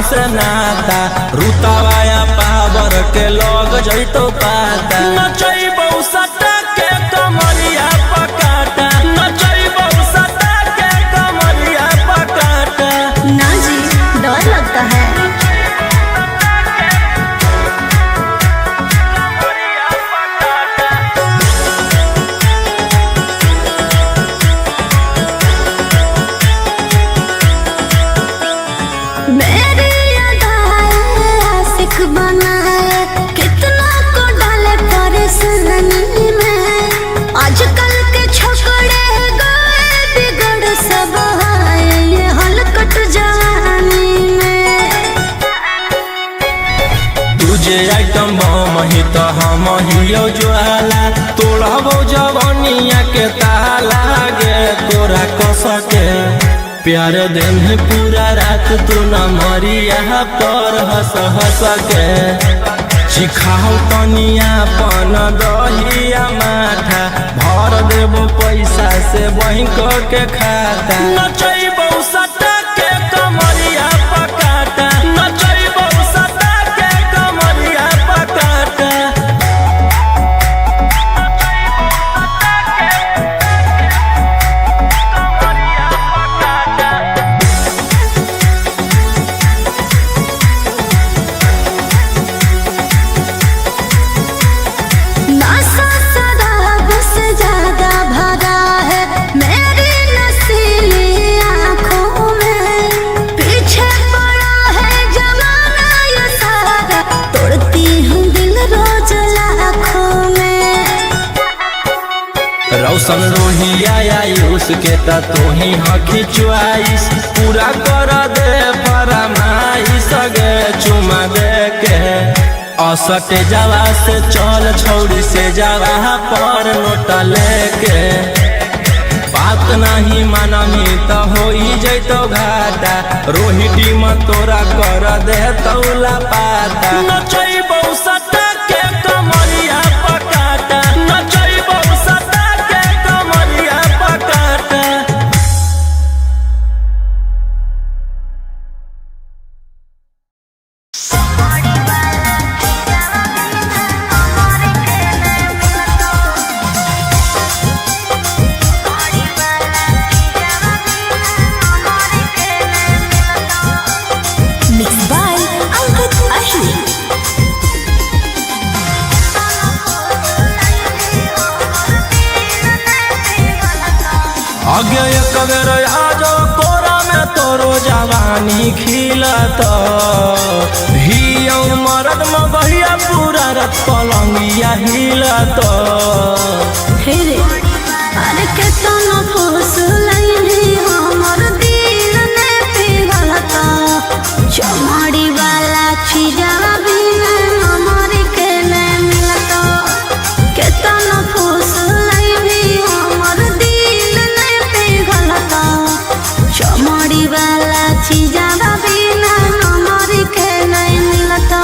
से नाता रुतावाया पावर के लोग जइतो पाता नचैबौ सटा के कमरिया पकाटा नचैबौ सटा के कमरिया पकाटा। ना जी डर लगता है। कितना को डाले परेशानी में आजकल के छोकरे गए बिगड़ सब ये हलकट जवानी में। तुझे आइटम बम ही तो हम हियो ज्वाला तोड़बो जवानिया के ताला गे तोरा कसके प्यार दिन है पूरा रात तू न मरिया पर हंस हंस के सिखाओ तनिया पन दहिया माथा भर देबो पैसा से बैंक के खाता नचैबौ सटा के कमरिया पकाटा नचैबौ सटा के कमरिया पकाटा। रौशन रोहिया आयुष के तू ही हकी च्वाइस पूरा कर दे फरमाइश गे चुमा दे के असटे जावा से चल छौड़ी से जावा पर नोट लेके बात नहीं मानमी तो हो जैतो घाटा रोहिटी में तोरा कर दे तौला पाता नचैबौ सटा के कमरिया पकाटा नचैबौ सटा के कमरिया पकाटा। अगर आजो कोरा में तोरो जवानी खिलत हियो मरद में बहिया पूरा रत पलंगिया हिलत हे रे अरे केतना फुसलैनी हमर दिल ने पिघलता चमड़ी वाला चीज़ा बिना हमर के ने मिलता केतना फुसलैनी हमर दिल ने पिघलता चमड़ी वाला चीज़ा बिना हमर के ने मिलता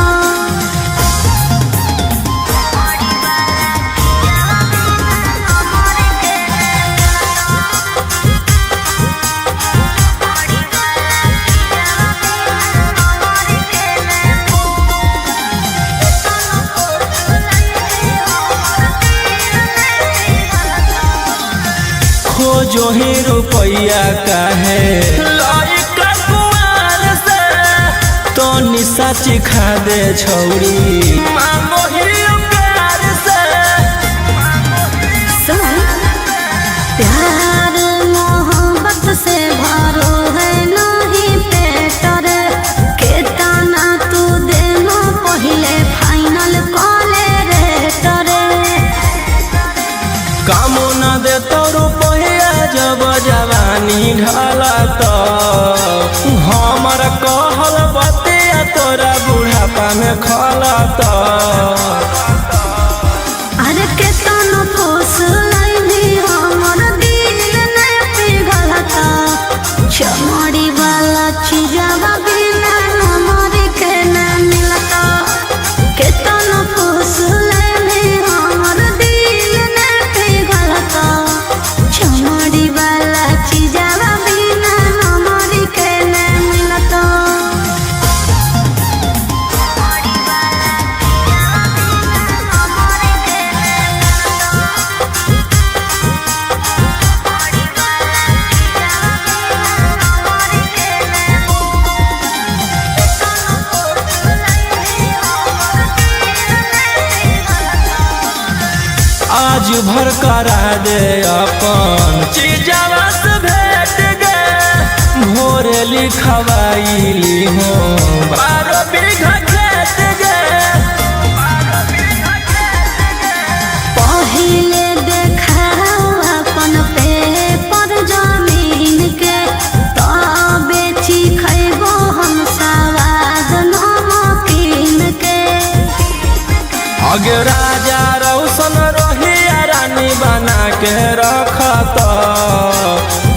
खोजो ही रुपया काहे लाइक कुआर से तो निशा चिखा दे छौरी मांगो ही प्यार से सुन प्यार मोहब्बत से भरो है नहीं पेटर केतना तू देनो पहले फाइनल कॉले रेटर कामो न दे तो रुपया जब जवानी ढलत हमर कहल बतिया तोरा बुढ़ापा में खलत अरे केतना फुसलैनी हमर दिल ने पिघलता चमड़ी वाला चीज़ा बिना हमर के न मिलता केतना फुसलैनी हमर दिल ने पिघलता चमड़ी वाला चीज़ा बिना हमर के न मिलता आज भर करा दे अपन चीजवा से भेट गे भोरे लिखवाईली हो 12 बीघा खेत गे पहिले देखाओ अपन पेपर जमीन के तब बेची खैबो हम सवाद नमकीन के अगे राजा रौशन रोहिया रानी बना के रखत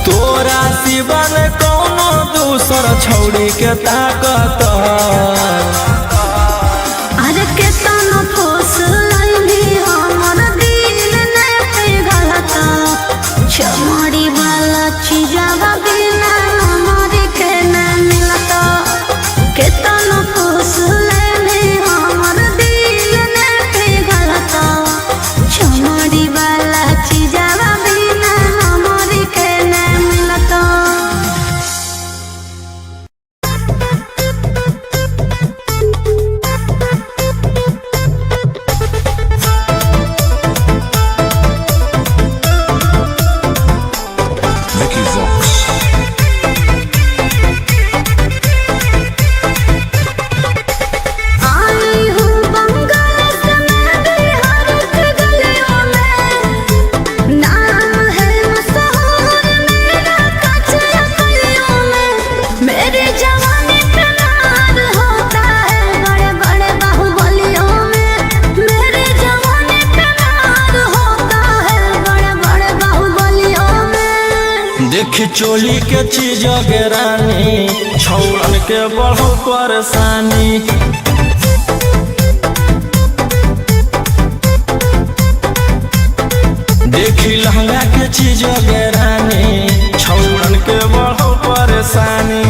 तोरा सिवन कौनो दूसर छौड़ी के ताकत अरे केतना फुसलैनी हमर दिल ने पिघलता चमड़ी वाला चीज़ा बिना हमर के न मिलता केतना फुसलैनी हमर दिल ने पिघलता चमड़ी वाला चीज़ा बिना हमर के न मिलता Vicky Vox. आई हूँ बंगाल से मैं बिहार के गलियों में नाम है मशहूर मेरा कचरा गलियों में मेरी जवानी पे नार होता है बड़े बड़े बाहुबलियों में मेरी जवानी पे नार होता है बड़े बड़े बाहुबलियों में देख चोली के चीज गे रानी छौड़न के बढ़ो परेशानी देखी लहंगा के चीज गे रानी छौड़न के बढ़ो परेशानी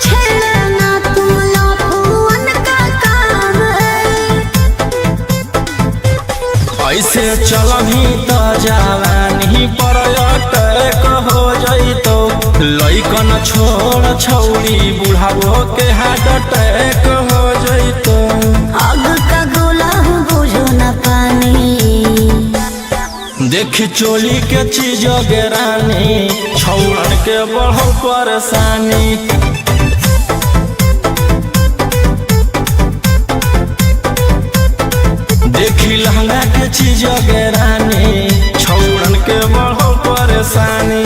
छे ऐसे चलही त जवानी पर अटैक हो जइतो लइकन छोड़ छौरी बुढ़ावो के हार्ट अटैक हो जइतो। आग का गोला बुझो न पानी देखी चोली के चीज गेरानी छौरन के बढ़ो परेशानी। देखी लहंगा के चीज गेरानी छौरन के बढ़ो परेशानी।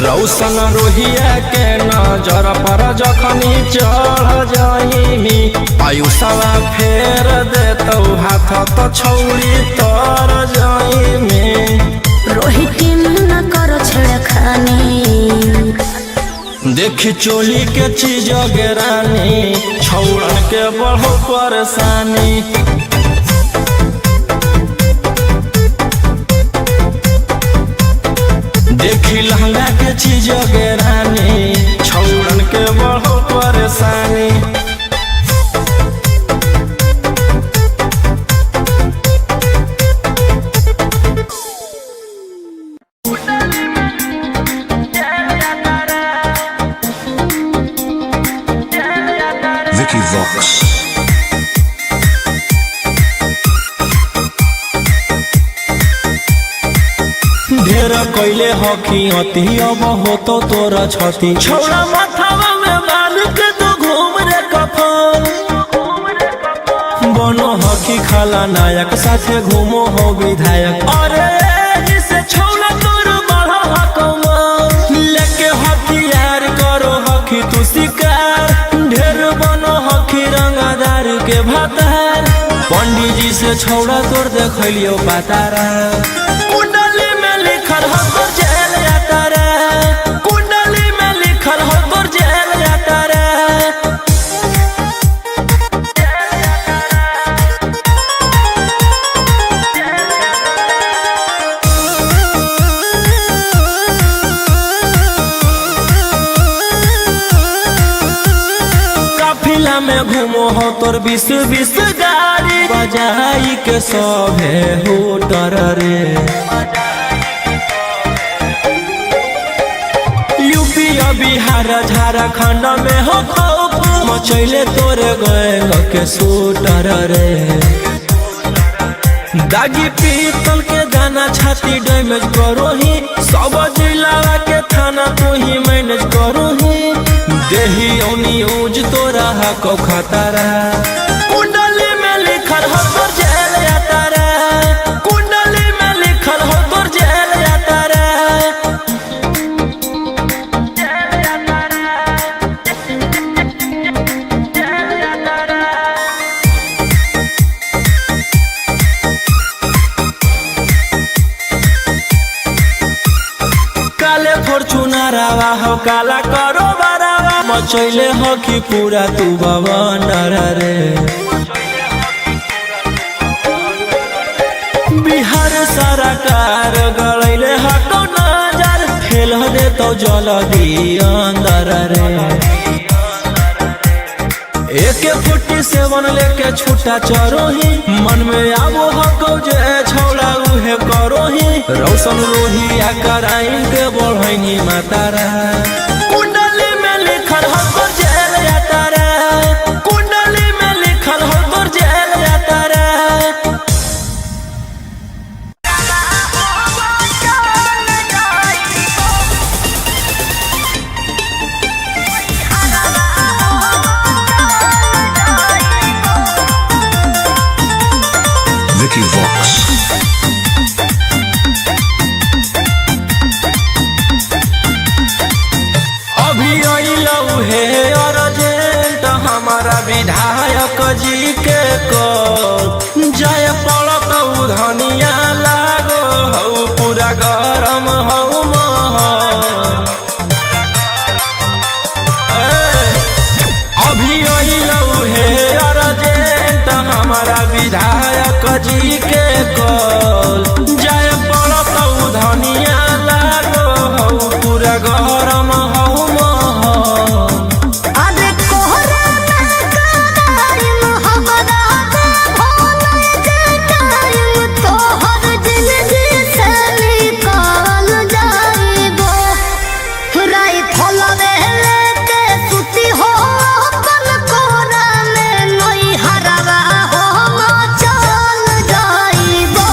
रौशन रोहिया के नजर पर जखनी चढ़ जाइमी आयुषवा फेर देतौ हाथ तो छौरी तर जाइमी। रोहिती न करो छेड़खानी देखी चोली के चीज गेरानी छौरन के बढ़ो परेशानी। देखी लहंगा के चीज गेरानी छौरन के बढ़ो परेशानी। Vicky Vox. ढेर कैले हकी अति अब हो तो तोरा छती छौड़ा माथावा में बांध के तो घूम रे कफन बनो हकी खाला नायक साथे घूमो हो विधायक। अरे जिसे छौड़ा तोर बढ़ा हकमा लेके हथियार करो हकी तू शिकार ढेर बनो हकी रंगादार के भातार पंडित जी से छौड़ा तोर देखलियो पातारा। कुंडली में लिखल हो तोर जेल जाता रे कुंडली में लिखल हो तोर जेल जाता रे। काफिला में घूमो हो तोर 20 गाड़ी बजाई के सभे होटर रे। यूपी बिहार झारखंड में हो खौफ मचैले तोरे गैंग के शूटर रे। दागी पीतल के दाना छाती डैमेज करो ही सब जिला के थाना तू ही मैनेज करो ही देही न्यूज तोरा हको खतरा। कुंडली में लिखल हो तोर जेल जाता रे कुंडली में लिखल हो तोर जेल जाता रे। काले फॉर्चूनरवा हो काला करो बरावा मचैले हो कि पूरा तू बवंडर रे। बिहार सरकार गड़ैले हटो नजर फेल दे तो जल्दी अंदर रे। AK-47 लेके छूटा चरो ही मन में आबो हको जे छौड़ा उहे करो ही रौशन रोहिया कराइन के बढ़ैनी मातारा। कुंडली में लिखल हो तोर जेल जाता रे कुंडली में लिखल हो तोर जेल जाता रे। Vicky Vox. विधायक जी के को जी के कल जाए पड़त धनिया लागो हौ पूरा गरम हौ महल। अरे कोहरा ना कराइम हमरा भोले जे टाइम तोहर जिंदगी से निकल जाइबो। राई फलवे लेके सुती हो अपन कोरा में नई हरवा हो चल जाइबो।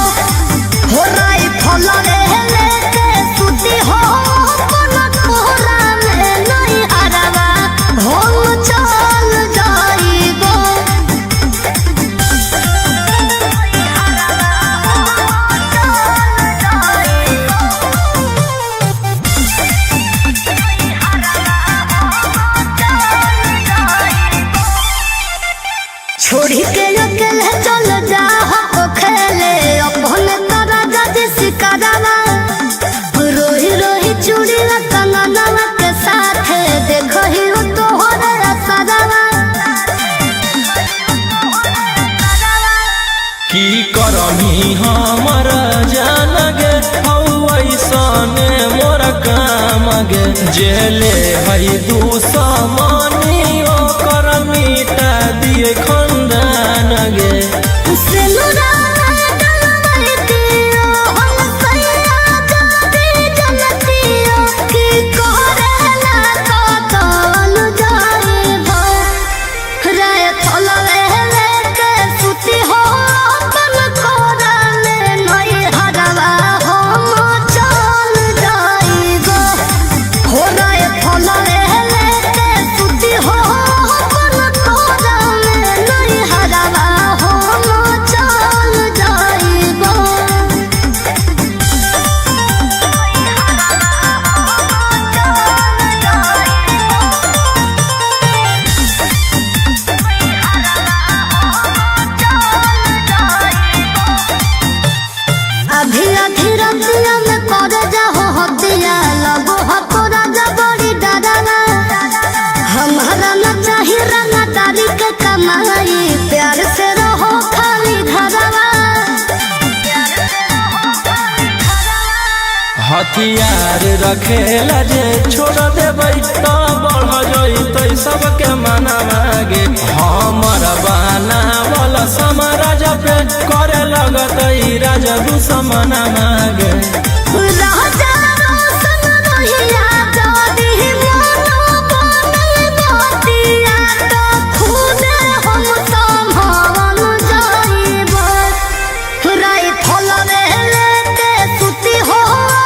हो राई फलवे लेके सुती हो अपन कोरा में नई हरवा हो चल जाइबो। छोड़ी के अकेले चल जा हो खेले अपन तारा जज सिकरवा। रोही रोही चूड़ी कंगनवा के साथ देखही हो तोहरे असरवा। की करमी हमर जान गे हौ ऐसने मोर काम गे जेले हई दुश्मनी ओकर मिटा दिए खंदान गे। सिनुरा डलवैतियो हम सैया जाती जनतियो की करेला कतल जाइबो। राय फलवे लेके सुती हो अपन कोरा में नई हरवा हम चल जाइबो। हो राय फलवे लेके सुती हो अपन कोरा में नई हरवा हम चल जाइबो। अभी अधी रतिया में कर जाहो हतिया लगो हको राजा बड़ी डरावा। हमारा न चाही रंगा तारी के कमाई प्यार से रहो खाली घरवा। हथियार रखेला जे छोड़ देबै त बढ़ जइतै सबके मना गे। हमर बनावल समाराज पे करे लगतै राजा दुश्मन मागे। राजा रोशन रहिया जदी मोनो बनल बतिया तो खुदे हम संभाल जाइबो। राई फलवे लेके सुती हो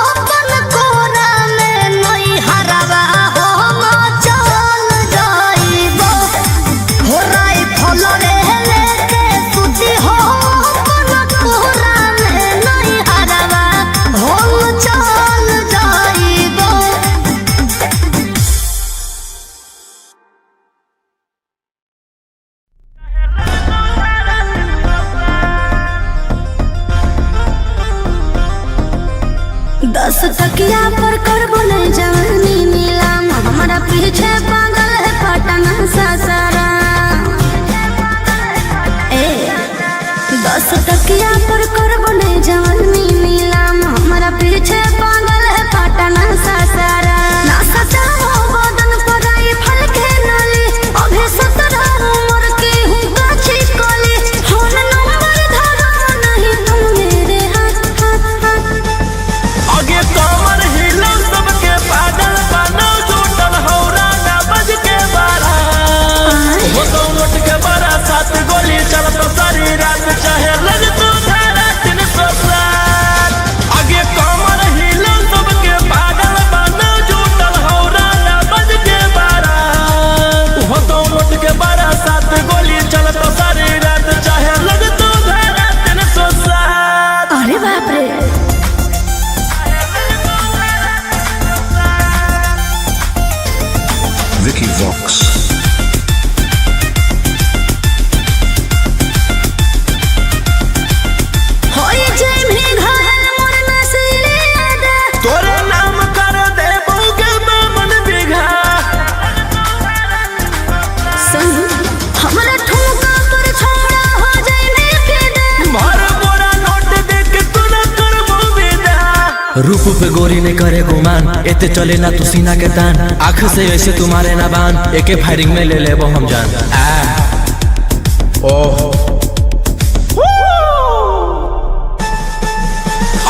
अपन कोरा में नई हरवा हम चल जाइबो। हो राई फलवे लेके सुती हो अपन कोरा में नई हरवा हम चल जाइबो। दस तकिया पर करबो नहीं जवानी नीलाम हमारा पीछे पागल है पटना ससरा। ए 10 तकिया पर करबो नहीं जवानी नीलाम हमारा पीछे पागल है पटना ससरा। ना सचाओ बदन पर आई फल के नली अभी 17 उम्र की हूँ गाछी कली। फोन नंबर धरो नहीं तुम मेरे हाथ हाथ हाथ। आगे कमर हिल रूप पे गोरी ने करे गुमान, एते चले ना तू सीना के तान, आँख से ऐसे तुम्हारे ना बान, एके फायरिंग में ले ले वो हम जान।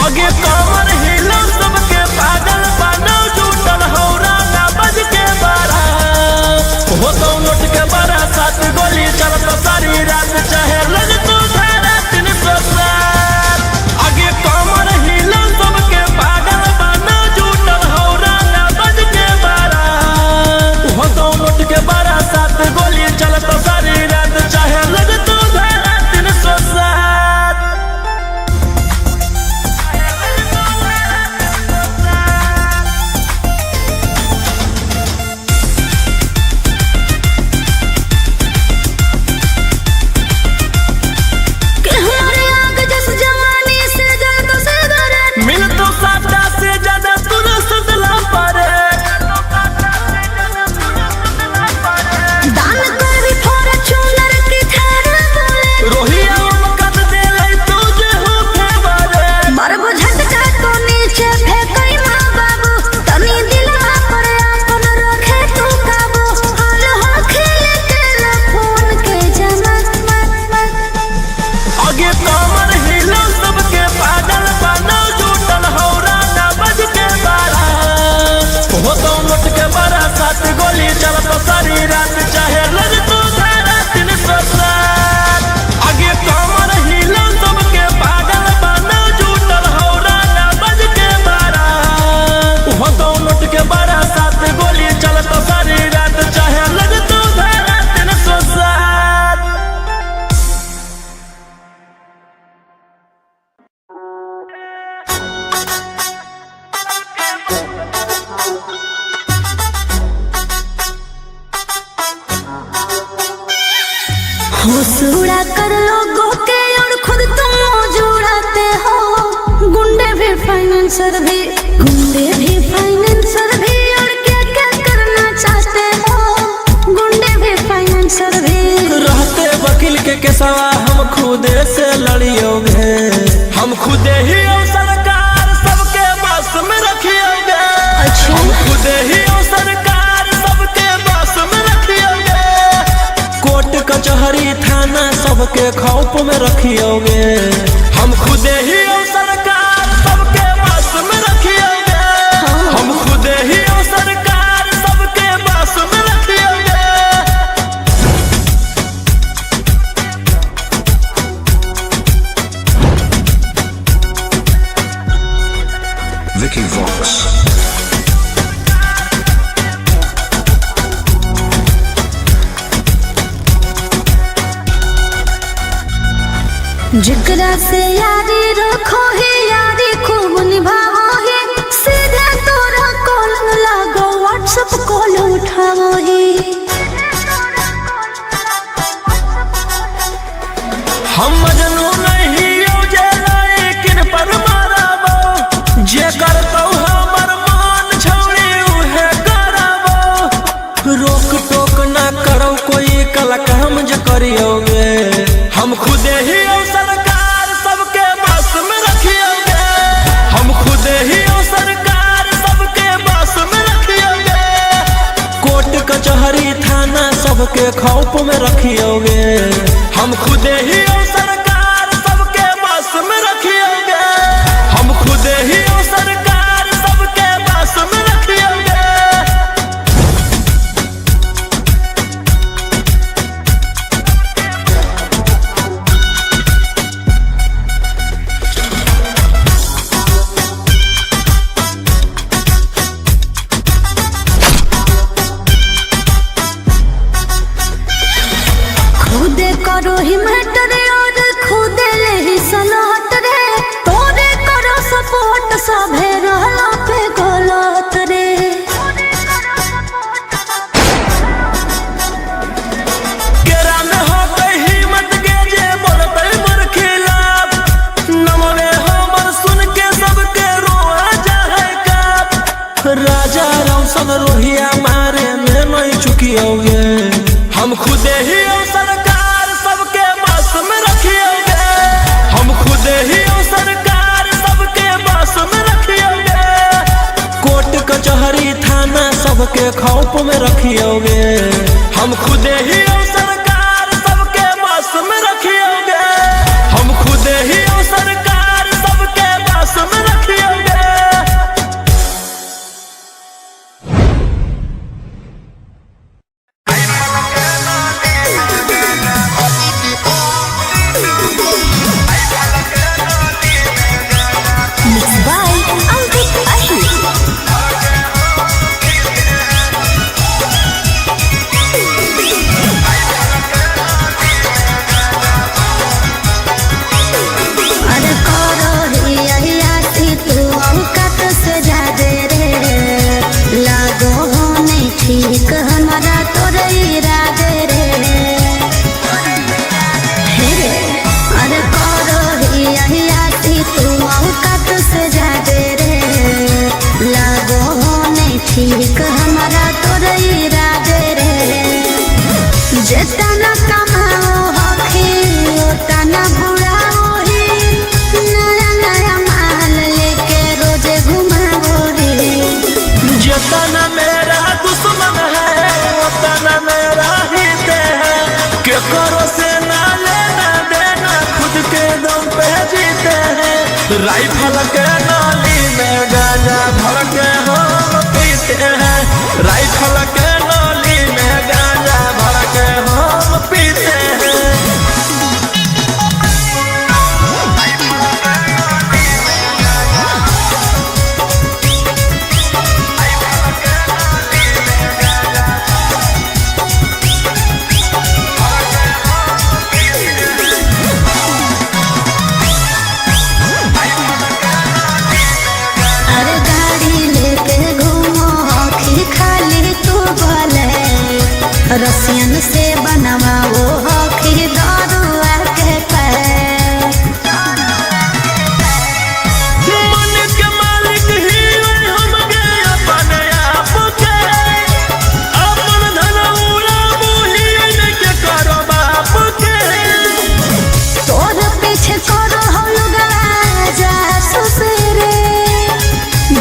आगे कमर हिलो सबके पागल बनो, जुटल हौरा ना बज के बारा, हो तो नोट के बारा, 7 गोली चलत सारी रात, चाहे लग तू धारा 307। आगे कमर हिलो सबके पागल बनो, जुटल हौरा ना बज के बारा, हो तो नोट के बारा, 7 गोली चलत सारी रात, चाहे लग तू धारा 307। मिल तो सादा से ज्यादा तूने सदला पारे, दान कर भी थोड़ा चुनर की थारा बोले, रोहिया मकद दे लई तुझे हो फेवरे, मरब झटका तो नीचे फेंकई माँ बाबू, तनी दिलवा पर अपन रखे तू काबू, हाल हो खेले तेरा फोन के जमा। आगे कमर हिलो सबके पागल बनो, जुटल हौरा ना बज के बारा, हो तो नोट के बारा, 7 गोली चलत सारी रात, चाहे लग तू धारा 307। आगे कमर हिलो सबके पागल बनो, जुटल हौरा ना बज के बारा, हो तो नोट के बारा, 7 गोली चलत सारी रात, चाहे लग तू धारा 307। होश उड़ा कर लोगों के और खुद तुम जुड़ाते हो, गुंडे भी फाइनेंसर भी और क्या क्या करना चाहते हो, गुंडे भी फाइनेंसर भी। रहते वकील के केसवा हम खुदे से लड़ियोगे, हम खुदे ही और सरकार सबके बस में रखियोगे, अच्छा। हम खुदे ही और सरकार सबके बस में रखियोगे, कोर्ट कचहरी थाना सबके खौफ में रखियोगे, हम खुदे ही और सरकार सबके बस में रखियोगे, हम खुदे ही और सरकार सबके बस में रखियोगे। Vicky Vox. जिगरा से यारी रखो ही, यारी खूब निभाओ ही, सीधे तोरा कॉल लागो, व्हाट्सएप कॉल उठाओ ही। हम मजनू नहीं हो जे लेकिन पर माराबो, जे करतौ हमर मान छौड़ी उहे कराबो, रोक टोक ना करो कोई कल काम जे करियोगे, हम खुदे ही और सरकार सबके बस में रखियोगे, हम खुदे ही और सरकार सबके बस में रखियोगे, कोर्ट कचहरी थाना सबके खौफ में रखियोगे, हम खुदे ही और सरकार सबके बस में रखियोगे, हम खुदे ही और सरकार सबके बस में रखियोगे। खुदे करो ही मैटर और सबके खौफ में रखियोगे। हम खुदे ही सरकार सबके बस में रखियोगे। हम खुदे ही सरकार सबके बस में रखियोगे। Mixed by Ankit Ahir. अरे करो ही यही आती तू औकात से ज्यादा रे, लागो हो नहीं ठीक हमारा तोरे इरादे रे। हे रे, अरे करो ही यही आती तू औकात से ज्यादा रे, लागो हो नहीं ठीक हमारा तोरे इरादे रे। जेतना कमाओ हखी ओतना बुढ़ाओ ही, नया नया माल लेके रोजे घुमाओ रे। जितना मेरा दुश्मन है उतना मेरा हित है। के करो से ना लेना देना, खुद के दम पे जीते हैं। राइफल के नाली में गांजा भर के हम पीते हैं। राइफल के नाली में गांजा भर के हम पीते हैं। अरे गाड़ी लेके घूमो हखी खाली तू बोले, रसियन से बनवाओ हखी दरुआ के पैर। मन के मालिक ही हम गए अपने आप के। अपन धन उड़ाबू ही के करो बाप के। तोर पीछे करो हम लोग जासूस रे,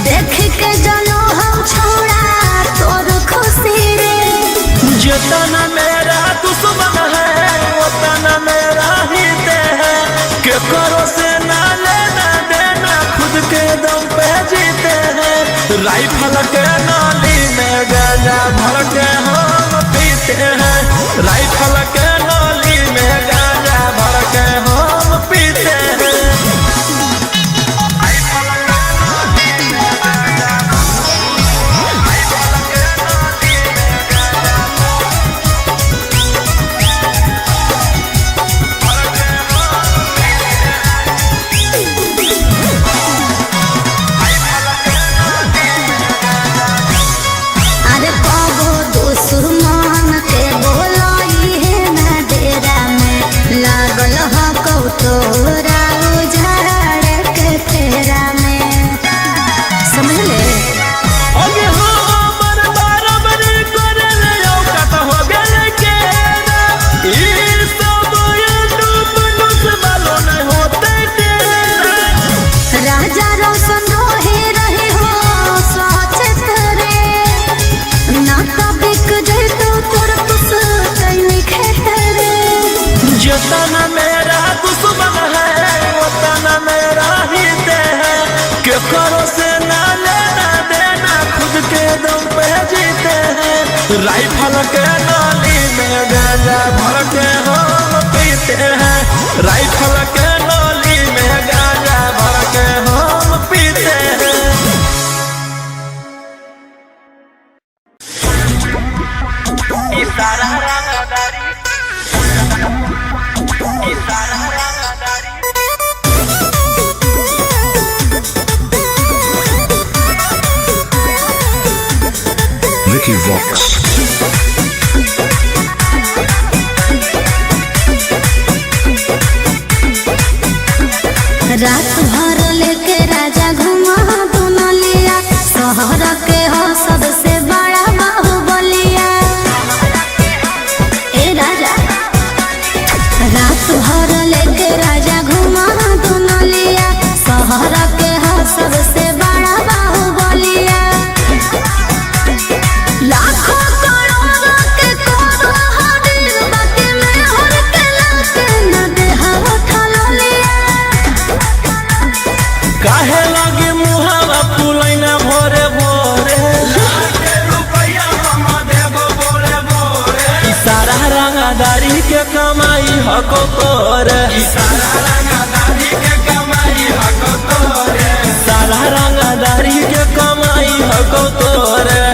देख के जानो हम छोड़ा तोर खुशी रे। जितना मेरा दुश्मन है उतना मेरा हित है। के करो से ना लेना देना, खुद के दम पे जीते हैं। राइफल के नाली में गांजा भर के हम पीते हैं। राइफल के नाली में गांजा भर के हम पीते हैं। अरे कबो दुश्मन के बोलाई है ना डेरा में, लागल ह कौतोरा उजाड़ के फेरा में। समझ ले अगे हमर बराबरी करले औकात हो गेले के। ई सब डूब वालो नहीं होते तेरा। राजा रोशन रहे हो सचेत रे, ना बिक जाए तो तोर कुछ कैनी खेत रे। जितना मेरा दुश्मन है उतना मेरा हित है। के करो से ना लेना देना, खुद के दम पे जीते हैं। राइफल के नाली में गांजा भर के हम पीते हैं। राइफल के नाली में गांजा भर के हम पीते हैं। Vicky Vox. रात भर लेके राजा घुमा दुनलिया, शहर के हो सबसे बड़ा बाहुबलिया। ए राजा रात भर लेके राजा घुमा दुनलिया, शहर के हो सबसे बड़ा बाहुबलिया। हको तोरे सारा रंगदारी के कमाई हको तोरे सारा रंगदारी के कमाई हको तोरे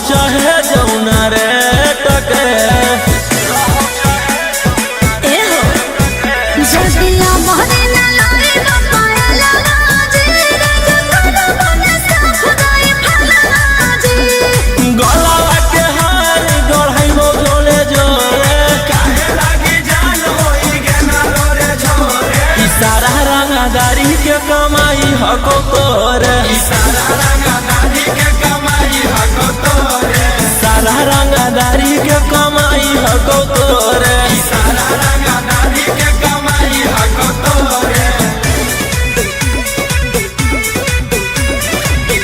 चाहे जौना रे टके जदिया मोहरे न लाए न पायला जी रज करो बने साफ गई फला जी गलावा के हार गढ़ाइबो जोरे जोरे काहे लागी जान होई गे ना लोरे छोरे ई सारा रंगदारी के कमाई हको तोरे ई सारा रंगदारी के कमाई हको तोरे सारा रंगदारी के कमाई हको तोरे सारा रंगदारी के कमाई हको तोरे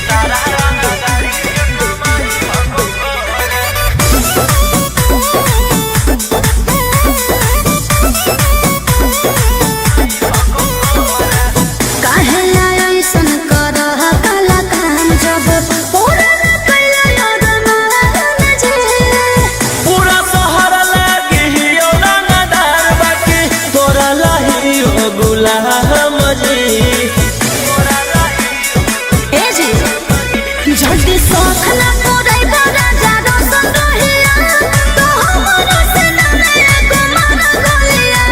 सारा रंगदारी के कमाई हको काहे ऐसन करह काला काम जब पूरा कइला रमान जे पूरा शहर लागी हियो रंगदार बाकी तोरा लाही हो गुलाम जी ए जी जल्दी सोख ना तोरे बड़ा जादो संगहिया तो हमरा से ना एको मन गलिया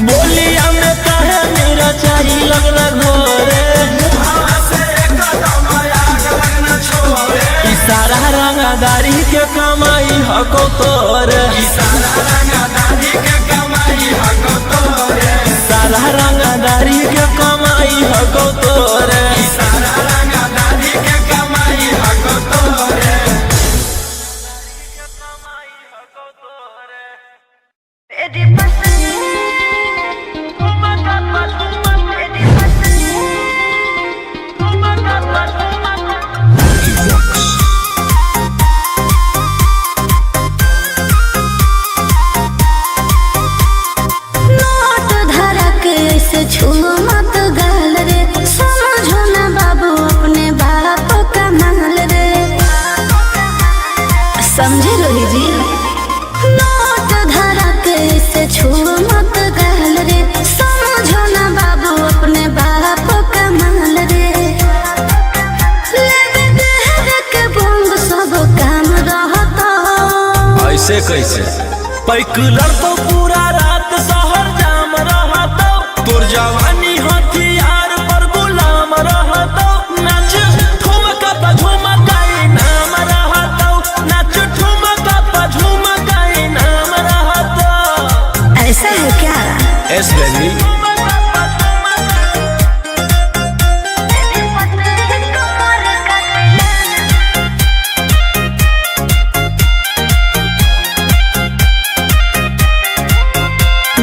बोलिया में कहे मेरा चाही लगना घोरे मुहावा से एकदम आग लगना छोरे ई सारा रंगदारी के कमाई हको तोरे ई सारा रंगदारी के कमाई हको तोरे सारा रंगदारी के कमाई हको तोरे ई सारा रंगदारी के कमाई हको तोरे एदी पसंद ओ मगा पसंद एदी पसंद ओ मगा पसंद Vicky Vox. नोट धरा के ऐसे छू मत गाल रे समझो ना बाबू अपने बाप का माल रे समझे रोही जी नोट धरा के ऐसे छू मत गाल रे समझो ना बाबू अपने बाप का माल रे लेवे देहर के बंग सब काम रहता ऐसे कैसे पैक लड़को पूरा रात शहर जाम रहतो तोर जवानी हथियार पर गुलाम रहतो नाच ठुमका पर झुमकाई नाम रहतो नाच ठुमका पर झुमकाई नाम रहतो ऐसा है क्या एस बेबी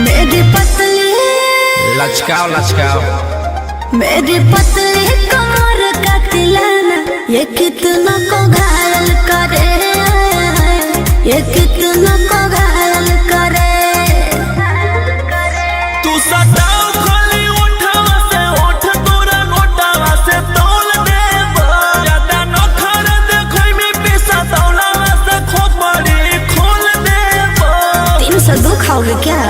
मेरी पतली लचकाओ लचकाओ मेरी पतली कमर का तिलाना ये कितना को घायल करे ये कितना को घायल करे तू सताओ खाली उठावा से उठ तोरा गोटावा से तौल देबो ज्यादा नखर देखोई में पैसा तौलावा से खोपड़ी खोल देबो 302 खाओगे क्या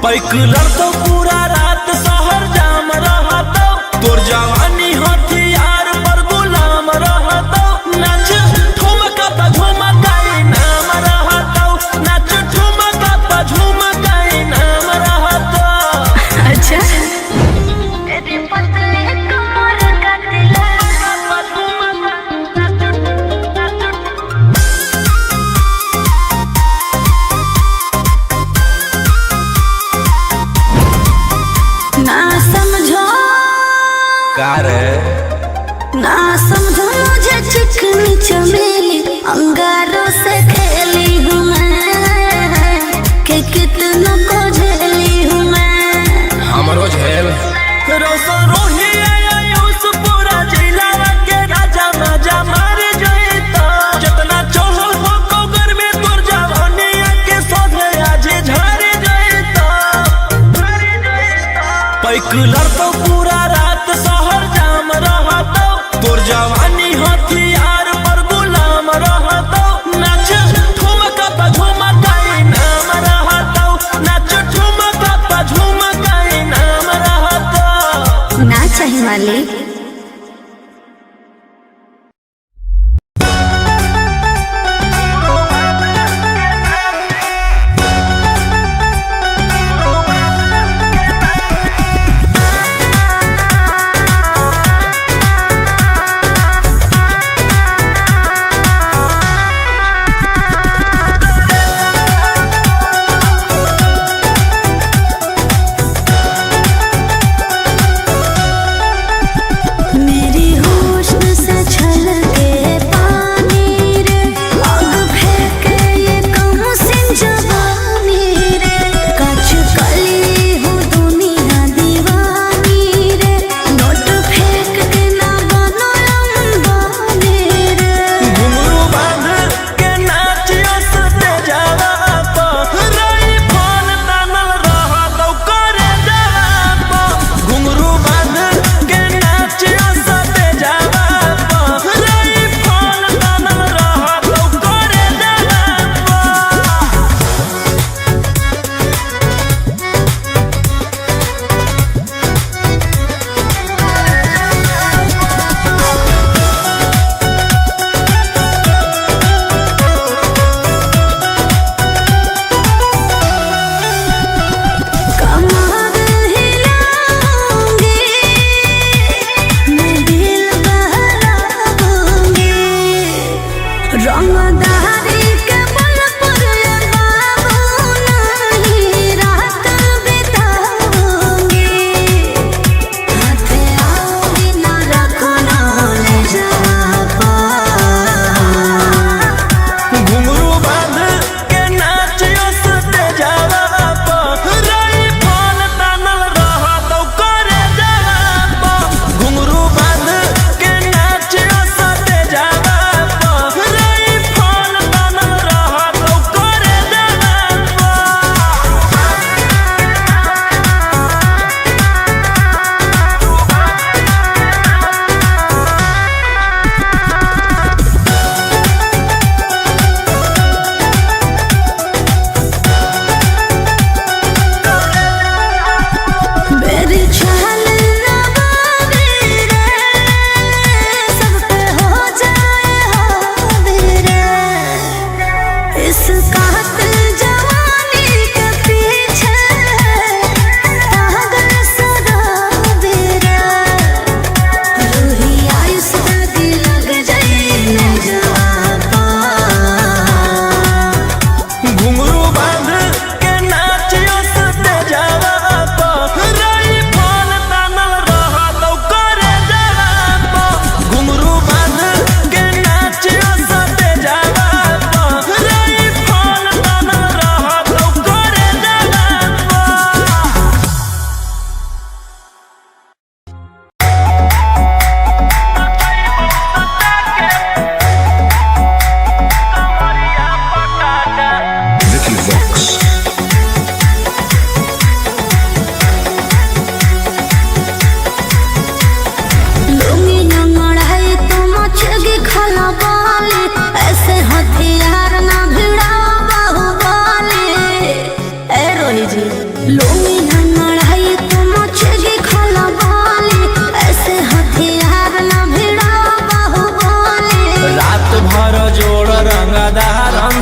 पैक लड़तो पूरा रात शहर जाम रहतो तोर जवानी हथियार पर गुलाम रहतो नाच ठुमका पर झुमकाई नाम रहतो नाच ठुमका पर झुमकाई नाम रहतो अच्छा मेरी पतली कमर का ना समझो का रे ना समझो मुझे चिकनी चमेली अंगारों से खेली हूँ मैं कि कितनों को झेली हूँ मैं हमरो झेल रोही आयुष पूरा जिला के राजा मजा मार जइता जितना चढ़ल हो कोगर में तोर जवानिया के सोधे आज झर जइता पैक लड़तो पूरा रात शहर जाम रहतो तोर जवानी हथियार पर गुलाम रहतो नाच ठुमका पे झुमका नाम रहतो नाच ठुमका पे झुमका नाम रहतो ना चाहिए मालिक।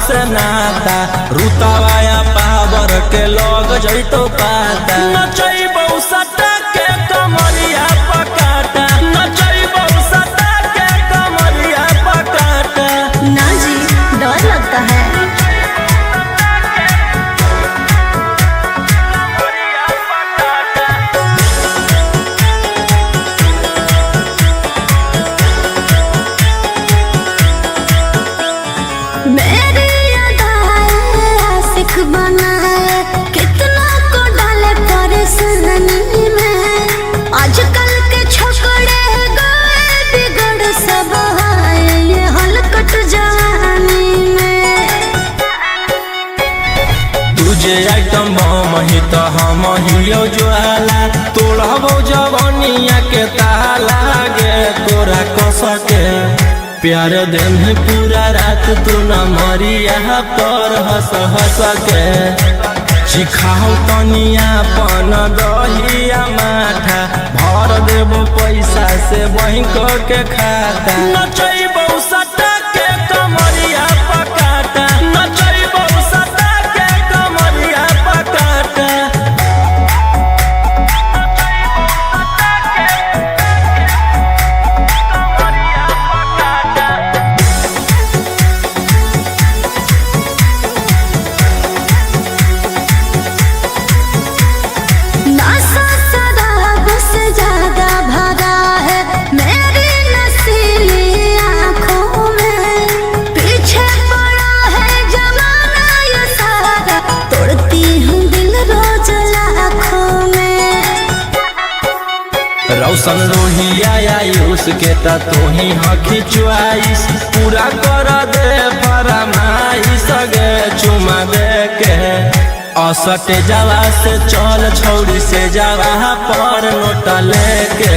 से नाता रुतावाया पावर के लोग जइतो पाता नचैबौ सटा के कमरिया पकाटा नचैबौ सटा के कमरिया पकाटा। ना जी डर लगता है। मेरी अदाएं आशिक बनाए कितना को डाल ही तो हम हियो ज्वाला तोड़बो जवनिया के ताला गे तोरा कस के प्यार दिन पूरा रात तू न मरिया पर हंस हंस के चिखाओ तनिया पन दहिया माथा भर देबो पैसा से बैंक के खाता नचैबो सटा के कमरिया पकाटा नचैबो सटा के कमरिया पकाटा नशा शराब से ज्यादा भरा है मेरी नशीली आँखों में पीछे पड़ा है जमाना ये सारा तोड़ती हूँ दिल रोज लाखों में रौशन रोहिया आयुष के ता तू ही हकी च्वाइस पूरा कर दे फरमाइश गे चुमा दे के असटे जावा से चल छौड़ी से जावा पर नोट लेके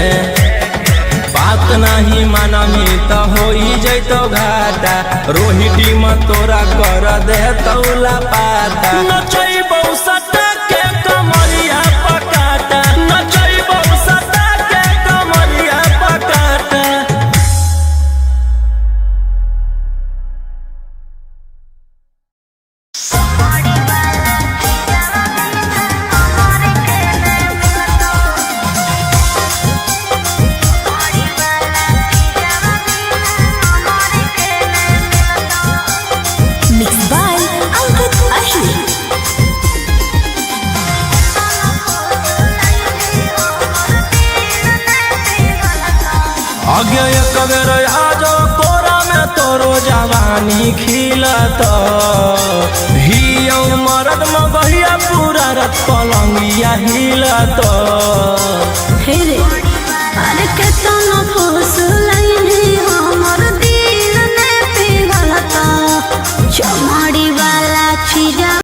बात नहीं मानमी तो हो जैतो घाटा रोहिटी में तोरा कर दे तौला पाता नचैबो सटा के कमरिया पकाटा नचैबो सटा के कमरिया पकाटा। Mixed by Ankit Ahir. आगे एक बेर आजो कोरा में तोरो जवानी खिलत हियो मरद में बहिया पूरा रत पलंगिया हिलत Hey,